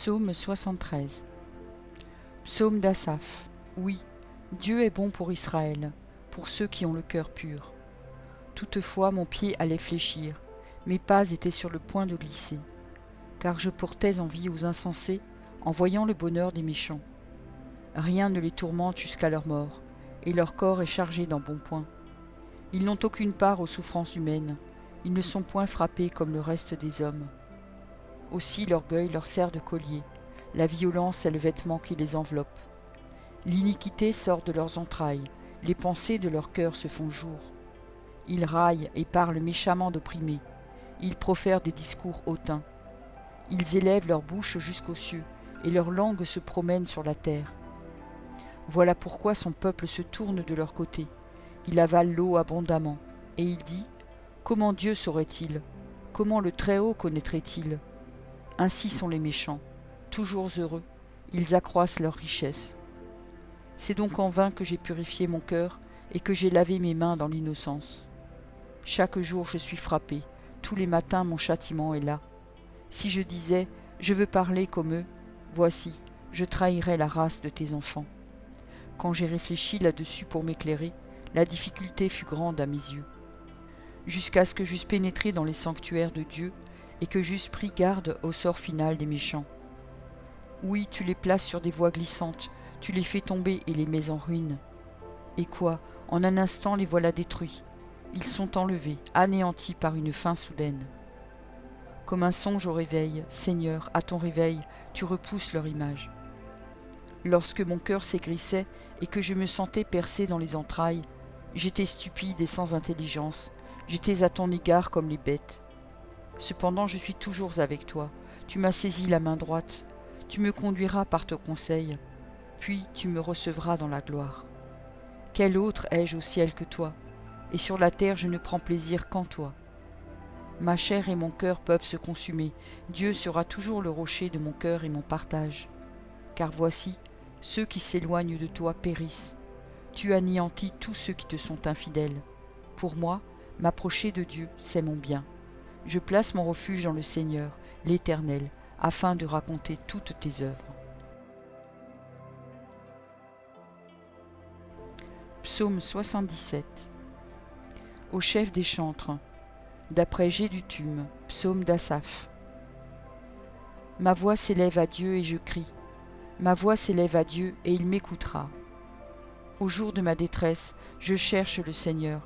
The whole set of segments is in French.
Psaume 73. Psaume d'Asaph. Oui, Dieu est bon pour Israël, pour ceux qui ont le cœur pur. Toutefois mon pied allait fléchir, mes pas étaient sur le point de glisser, car je portais envie aux insensés en voyant le bonheur des méchants. Rien ne les tourmente jusqu'à leur mort, et leur corps est chargé d'embonpoint. Ils n'ont aucune part aux souffrances humaines, ils ne sont point frappés comme le reste des hommes. Aussi l'orgueil leur sert de collier, la violence est le vêtement qui les enveloppe. L'iniquité sort de leurs entrailles, les pensées de leur cœur se font jour. Ils raillent et parlent méchamment d'opprimés, ils profèrent des discours hautains. Ils élèvent leur bouche jusqu'aux cieux, et leur langue se promène sur la terre. Voilà pourquoi son peuple se tourne de leur côté, il avale l'eau abondamment, et il dit : comment Dieu saurait-il ? Comment le Très-Haut connaîtrait-il ? Ainsi sont les méchants, toujours heureux, ils accroissent leur richesse. C'est donc en vain que j'ai purifié mon cœur et que j'ai lavé mes mains dans l'innocence. Chaque jour je suis frappé, tous les matins mon châtiment est là. Si je disais « je veux parler comme eux », voici, je trahirais la race de tes enfants. Quand j'ai réfléchi là-dessus pour m'éclairer, la difficulté fut grande à mes yeux. Jusqu'à ce que j'eusse pénétré dans les sanctuaires de Dieu et que j'eusse pris garde au sort final des méchants. Oui, tu les places sur des voies glissantes, tu les fais tomber et les mets en ruine. Et quoi, en un instant les voilà détruits. Ils sont enlevés, anéantis par une faim soudaine. Comme un songe au réveil, Seigneur, à ton réveil, tu repousses leur image. Lorsque mon cœur s'aigrissait et que je me sentais percé dans les entrailles, j'étais stupide et sans intelligence, j'étais à ton égard comme les bêtes. Cependant je suis toujours avec toi, tu m'as saisi la main droite, tu me conduiras par ton conseil, puis tu me recevras dans la gloire. Quel autre ai-je au ciel que toi ? Et sur la terre je ne prends plaisir qu'en toi. Ma chair et mon cœur peuvent se consumer, Dieu sera toujours le rocher de mon cœur et mon partage. Car voici, ceux qui s'éloignent de toi périssent. Tu anéantis tous ceux qui te sont infidèles. Pour moi, m'approcher de Dieu, c'est mon bien. Je place mon refuge dans le Seigneur, l'Éternel, afin de raconter toutes tes œuvres. Psaume 77. Au chef des chantres, d'après Gédutume, psaume d'Asaph. Ma voix s'élève à Dieu et je crie. Ma voix s'élève à Dieu et il m'écoutera. Au jour de ma détresse, je cherche le Seigneur.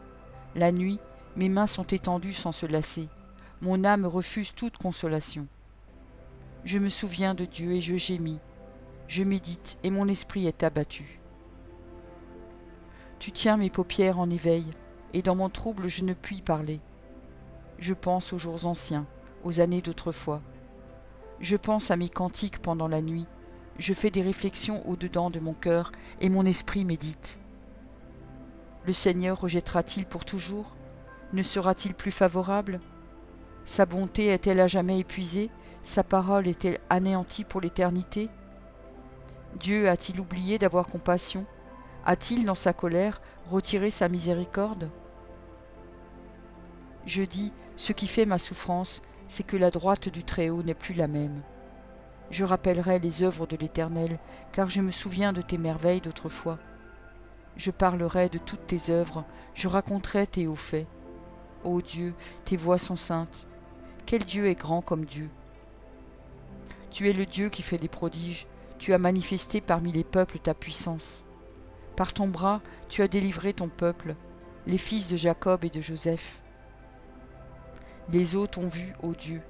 La nuit, mes mains sont étendues sans se lasser. Mon âme refuse toute consolation. Je me souviens de Dieu et je gémis. Je médite et mon esprit est abattu. Tu tiens mes paupières en éveil, et dans mon trouble je ne puis parler. Je pense aux jours anciens, aux années d'autrefois. Je pense à mes cantiques pendant la nuit. Je fais des réflexions au-dedans de mon cœur, et mon esprit médite. Le Seigneur rejettera-t-il pour toujours ? Ne sera-t-il plus favorable ? Sa bonté est-elle à jamais épuisée ? Sa parole est-elle anéantie pour l'éternité ? Dieu a-t-il oublié d'avoir compassion ? A-t-il, dans sa colère, retiré sa miséricorde ? Je dis, ce qui fait ma souffrance, c'est que la droite du Très-Haut n'est plus la même. Je rappellerai les œuvres de l'Éternel, car je me souviens de tes merveilles d'autrefois. Je parlerai de toutes tes œuvres, je raconterai tes hauts faits. Ô Dieu, tes voies sont saintes. Quel Dieu est grand comme Dieu ? Tu es le Dieu qui fait des prodiges, tu as manifesté parmi les peuples ta puissance. Par ton bras, tu as délivré ton peuple, les fils de Jacob et de Joseph. Les eaux t'ont vu, ô Dieu,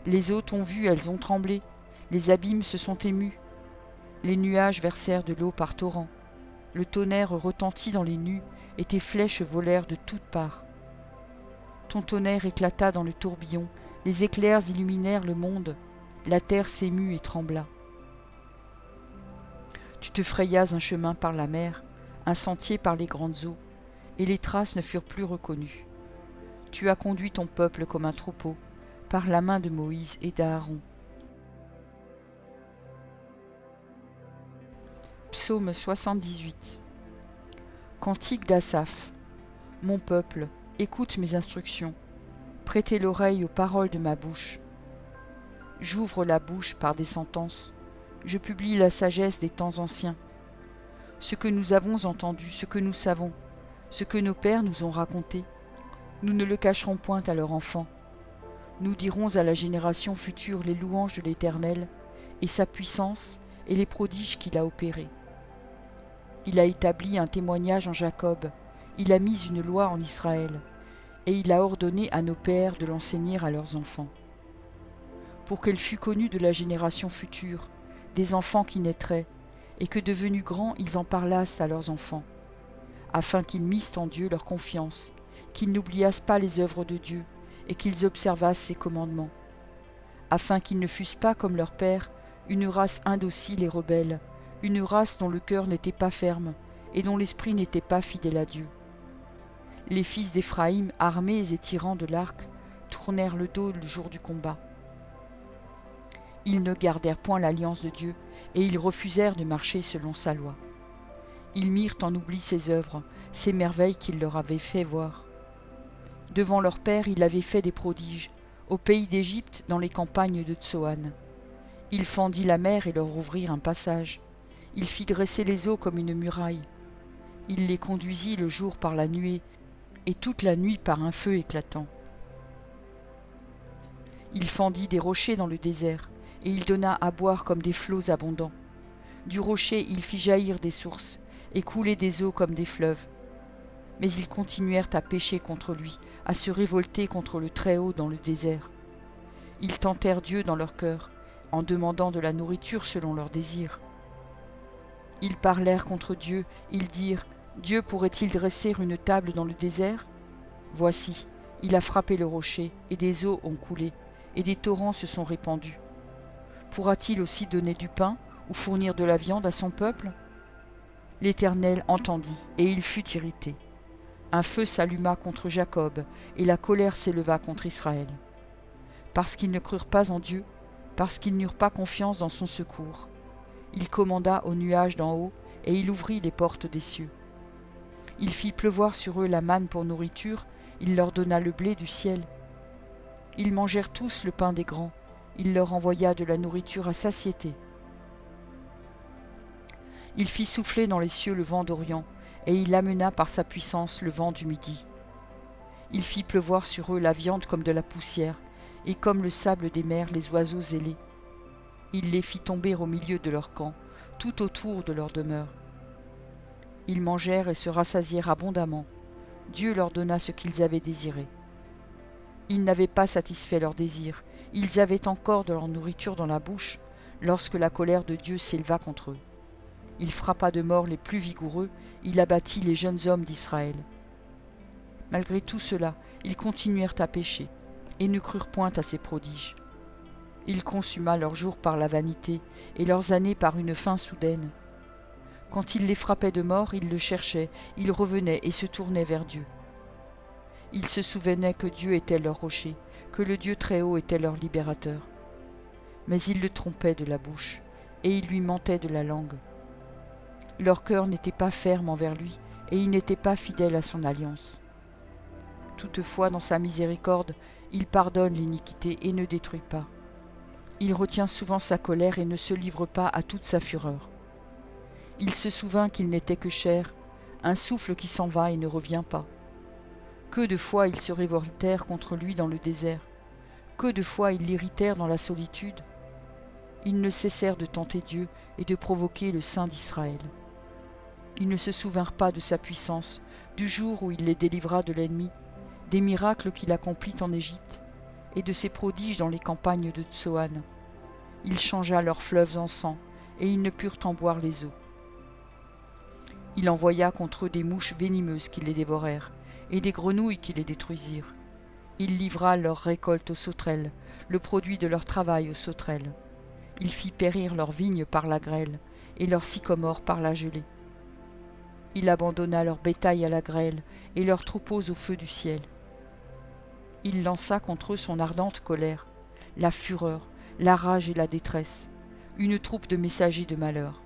les eaux t'ont vu, elles ont tremblé, les abîmes se sont émus, les nuages versèrent de l'eau par torrents, le tonnerre retentit dans les nues, et tes flèches volèrent de toutes parts. Ton tonnerre éclata dans le tourbillon, les éclairs illuminèrent le monde, la terre s'émut et trembla. Tu te frayas un chemin par la mer, un sentier par les grandes eaux, et les traces ne furent plus reconnues. Tu as conduit ton peuple comme un troupeau, par la main de Moïse et d'Aaron. Psaume 78. Cantique d'Asaph. Mon peuple, écoute mes instructions. Prêtez l'oreille aux paroles de ma bouche. J'ouvre la bouche par des sentences. Je publie la sagesse des temps anciens. Ce que nous avons entendu, ce que nous savons, ce que nos pères nous ont raconté, nous ne le cacherons point à leurs enfants. Nous dirons à la génération future les louanges de l'Éternel, et sa puissance, et les prodiges qu'il a opérés. Il a établi un témoignage en Jacob, il a mis une loi en Israël, et il a ordonné à nos pères de l'enseigner à leurs enfants. Pour qu'elle fût connue de la génération future, des enfants qui naîtraient, et que devenus grands ils en parlassent à leurs enfants, afin qu'ils missent en Dieu leur confiance, qu'ils n'oubliassent pas les œuvres de Dieu, et qu'ils observassent ses commandements, afin qu'ils ne fussent pas comme leur père, une race indocile et rebelle, une race dont le cœur n'était pas ferme, et dont l'esprit n'était pas fidèle à Dieu. Les fils d'Éphraïm, armés et tirant de l'arc, tournèrent le dos le jour du combat. Ils ne gardèrent point l'alliance de Dieu, et ils refusèrent de marcher selon sa loi. Ils mirent en oubli ses œuvres, ses merveilles qu'il leur avait fait voir. Devant leur père, il avait fait des prodiges, au pays d'Égypte, dans les campagnes de Tsoan. Il fendit la mer et leur ouvrit un passage. Il fit dresser les eaux comme une muraille. Il les conduisit le jour par la nuée, et toute la nuit par un feu éclatant. Il fendit des rochers dans le désert, et il donna à boire comme des flots abondants. Du rocher il fit jaillir des sources, et couler des eaux comme des fleuves. Mais ils continuèrent à pécher contre lui, à se révolter contre le Très-Haut dans le désert. Ils tentèrent Dieu dans leur cœur, en demandant de la nourriture selon leurs désirs. Ils parlèrent contre Dieu, ils dirent « Dieu pourrait-il dresser une table dans le désert ? Voici, il a frappé le rocher, et des eaux ont coulé, et des torrents se sont répandus. Pourra-t-il aussi donner du pain, ou fournir de la viande à son peuple ?» L'Éternel entendit, et il fut irrité. Un feu s'alluma contre Jacob, et la colère s'éleva contre Israël. Parce qu'ils ne crurent pas en Dieu, parce qu'ils n'eurent pas confiance dans son secours, il commanda aux nuages d'en haut, et il ouvrit les portes des cieux. Il fit pleuvoir sur eux la manne pour nourriture, il leur donna le blé du ciel. Ils mangèrent tous le pain des grands, il leur envoya de la nourriture à satiété. Il fit souffler dans les cieux le vent d'Orient, et il amena par sa puissance le vent du midi. Il fit pleuvoir sur eux la viande comme de la poussière, et comme le sable des mers les oiseaux ailés. Il les fit tomber au milieu de leur camp, tout autour de leur demeure. Ils mangèrent et se rassasièrent abondamment. Dieu leur donna ce qu'ils avaient désiré. Ils n'avaient pas satisfait leurs désirs, ils avaient encore de leur nourriture dans la bouche, lorsque la colère de Dieu s'éleva contre eux. Il frappa de mort les plus vigoureux, il abattit les jeunes hommes d'Israël. Malgré tout cela, ils continuèrent à pécher, et ne crurent point à ses prodiges. Il consuma leurs jours par la vanité, et leurs années par une faim soudaine. Quand il les frappait de mort, ils le cherchaient, ils revenaient et se tournaient vers Dieu. Ils se souvenaient que Dieu était leur rocher, que le Dieu Très-Haut était leur libérateur. Mais ils le trompaient de la bouche, et ils lui mentaient de la langue. Leur cœur n'était pas ferme envers lui, et ils n'étaient pas fidèles à son alliance. Toutefois, dans sa miséricorde, il pardonne l'iniquité et ne détruit pas. Il retient souvent sa colère et ne se livre pas à toute sa fureur. Il se souvint qu'il n'était que chair, un souffle qui s'en va et ne revient pas. Que de fois ils se révoltèrent contre lui dans le désert, que de fois ils l'irritèrent dans la solitude. Ils ne cessèrent de tenter Dieu et de provoquer le Saint d'Israël. Ils ne se souvinrent pas de sa puissance, du jour où il les délivra de l'ennemi, des miracles qu'il accomplit en Égypte, et de ses prodiges dans les campagnes de Tsoan. Il changea leurs fleuves en sang, et ils ne purent en boire les eaux. Il envoya contre eux des mouches venimeuses qui les dévorèrent, et des grenouilles qui les détruisirent. Il livra leur récolte aux sauterelles, le produit de leur travail aux sauterelles. Il fit périr leurs vignes par la grêle, et leurs sycomores par la gelée. Il abandonna leur bétail à la grêle, et leurs troupeaux au feu du ciel. Il lança contre eux son ardente colère, la fureur, la rage et la détresse, une troupe de messagers de malheur.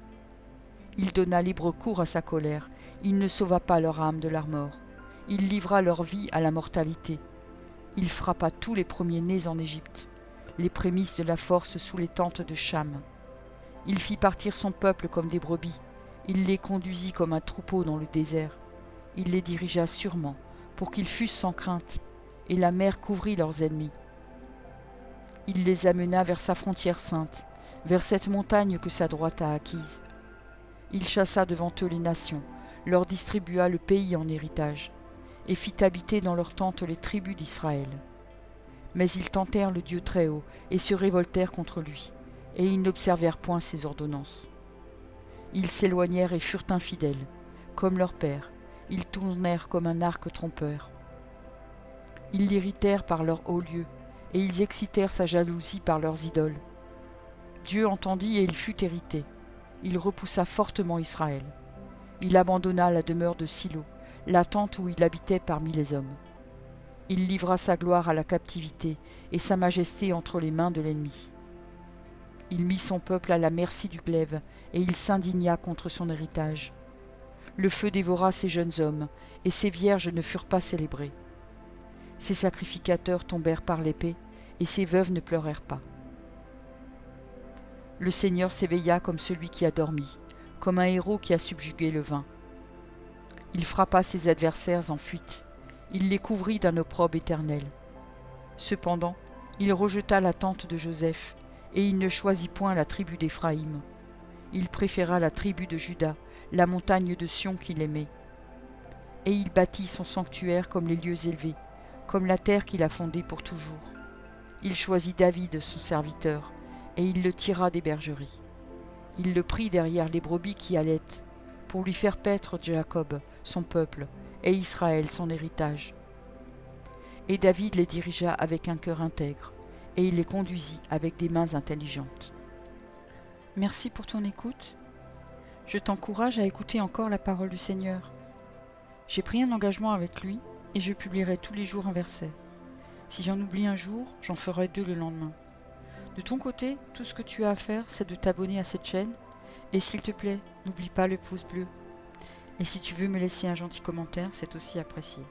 Il donna libre cours à sa colère, il ne sauva pas leur âme de la mort, il livra leur vie à la mortalité. Il frappa tous les premiers-nés en Égypte, les prémices de la force sous les tentes de Cham. Il fit partir son peuple comme des brebis, il les conduisit comme un troupeau dans le désert. Il les dirigea sûrement, pour qu'ils fussent sans crainte, et la mer couvrit leurs ennemis. Il les amena vers sa frontière sainte, vers cette montagne que sa droite a acquise. Il chassa devant eux les nations, leur distribua le pays en héritage, et fit habiter dans leurs tentes les tribus d'Israël. Mais ils tentèrent le Dieu Très-Haut, et se révoltèrent contre lui, et ils n'observèrent point ses ordonnances. Ils s'éloignèrent et furent infidèles, comme leur père, ils tournèrent comme un arc trompeur. Ils l'irritèrent par leurs hauts lieux, et ils excitèrent sa jalousie par leurs idoles. Dieu entendit et il fut irrité. Il repoussa fortement Israël. Il abandonna la demeure de Silo, la tente où il habitait parmi les hommes. Il livra sa gloire à la captivité et sa majesté entre les mains de l'ennemi. Il mit son peuple à la merci du glaive, et il s'indigna contre son héritage. Le feu dévora ses jeunes hommes, et ses vierges ne furent pas célébrées. Ses sacrificateurs tombèrent par l'épée, et ses veuves ne pleurèrent pas. Le Seigneur s'éveilla comme celui qui a dormi, comme un héros qui a subjugué le vin. Il frappa ses adversaires en fuite, il les couvrit d'un opprobre éternel. Cependant, il rejeta la tente de Joseph, et il ne choisit point la tribu d'Éphraïm. Il préféra la tribu de Juda, la montagne de Sion qu'il aimait. Et il bâtit son sanctuaire comme les lieux élevés, comme la terre qu'il a fondée pour toujours. Il choisit David, son serviteur, et il le tira des bergeries. Il le prit derrière les brebis qui allaitent, pour lui faire paître Jacob, son peuple, et Israël, son héritage. Et David les dirigea avec un cœur intègre, et il les conduisit avec des mains intelligentes. Merci pour ton écoute. Je t'encourage à écouter encore la parole du Seigneur. J'ai pris un engagement avec lui, et je publierai tous les jours un verset. Si j'en oublie un jour, j'en ferai 2 le lendemain. De ton côté, tout ce que tu as à faire, c'est de t'abonner à cette chaîne, et s'il te plaît, n'oublie pas le pouce bleu. Et si tu veux me laisser un gentil commentaire, c'est aussi apprécié.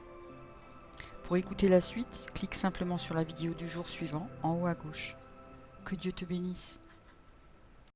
Pour écouter la suite, clique simplement sur la vidéo du jour suivant, en haut à gauche. Que Dieu te bénisse.